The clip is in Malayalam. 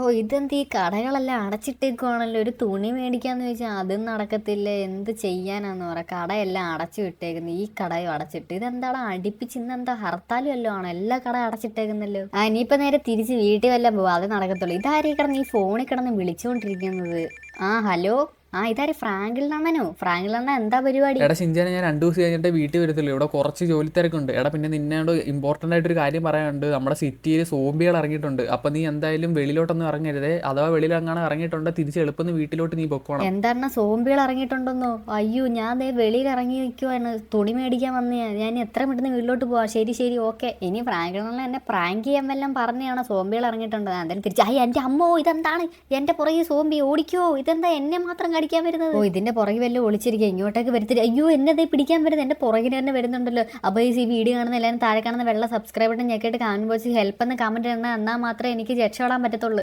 ഓ ഇതെന്ത് ഈ കടകളെല്ലാം അടച്ചിട്ടേക്കുവാണല്ലോ. ഒരു തുണി മേടിക്കാന്ന് ചോദിച്ചാൽ അതും നടക്കത്തില്ല. എന്ത് ചെയ്യാനാന്ന് പറ, കടയെല്ലാം അടച്ചു വിട്ടേക്കുന്നു. ഈ കടയും അടച്ചിട്ട് ഇതെന്താടാ അടുപ്പിച്ച് ഇന്നെന്താ ഹർത്താലും വല്ലതും ആണോ? എല്ലാ കട അടച്ചിട്ടേക്കുന്നല്ലോ. ഇനിയിപ്പോ നേരെ തിരിച്ച് വീട്ടിൽ വല്ലതും പോവാ, അത് നടക്കത്തുള്ളൂ. ഇതാരീ കിടന്ന് ഈ ഫോണിൽ കിടന്ന് വിളിച്ചുകൊണ്ടിരിക്കുന്നത്? ഹലോ. ഇതാര് ഫ്രാങ്കിൽ അണ്ണനോ? ഫ്രാങ്കിൽ അണ്ണ എന്താ പരിപാടി? എടാ ഷിൻചാനെ, ഞാൻ 2 ദിവസം കഴിഞ്ഞിട്ട് വീട്ടിൽ വരത്തുള്ളൂ. ഇവിടെ കുറച്ച് ജോലി തിരക്കുണ്ട്. എടാ പിന്നെ നിന്നോട് ഇമ്പോർട്ടൻ്റ് ആയിട്ടൊരു കാര്യം പറയാനുണ്ട്. നമ്മുടെ സിറ്റിയിൽ സോംബികൾ ഇറങ്ങിയിട്ടുണ്ട്. അപ്പം നീ എന്തായാലും വെളിയിലോട്ടൊന്നും ഇറങ്ങരുതേ. അഥവാ വെളിയിലെങ്ങാനും ഇറങ്ങിയിട്ടുണ്ട് തിരിച്ച് എളുപ്പം വീട്ടിലോട്ട് നീ പൊക്കോണം. എന്താണ് സോംബികൾ ഇറങ്ങിയിട്ടുണ്ടെന്നോ? അയ്യോ, ഞാൻ ദേ വെളിയിൽ ഇറങ്ങി നിൽക്കുവാണ്, തുണി മേടിക്കാൻ വന്നയാ. ഞാൻ എത്ര പെട്ടെന്ന് വീട്ടിലോട്ട് പോവാം. ശരി ശരി, ഓക്കെ. ഇനി ഫ്രാങ്കിളിനെ എന്നെ പ്രാങ്ക് ചെയ്യാൻ വല്ലതും പറഞ്ഞാണ് സോംബികൾ ഇറങ്ങിയിട്ടുണ്ട്. എന്തായാലും തിരിച്ച് എൻ്റെ അമ്മോ, ഇതെന്താണ് എൻ്റെ പുറകെ സോംബി? ഓടിക്കോ, ഇതെന്താ എന്നെ മാത്രം കടിക്കാൻ വരുന്നത്? ഇതിന്റെ പുറകെ വല്ലതും ഒളിച്ചിരിക്കുക, ഇങ്ങോട്ടേക്ക് വരുത്തില്ല. അയ്യോ, എന്നെ പിടിക്കാൻ വരുന്നത് എൻ്റെ പുറകിന് തന്നെ വരുന്നുണ്ടല്ലോ. അപ്പോൾ ഈ വീഡിയോ കാണുന്ന എല്ലാവരും താഴെ കാണുന്ന വെള്ള സബ്സ്ക്രൈബ് ബട്ടൺ ഞെക്കിയിട്ട് കാണുമ്പോൾ ഹെൽപ്പ് എന്ന് കമൻറ്റ് ഇടണം. എന്നാൽ മാത്രമേ എനിക്ക് രക്ഷപ്പെടാൻ പറ്റത്തുള്ളൂ.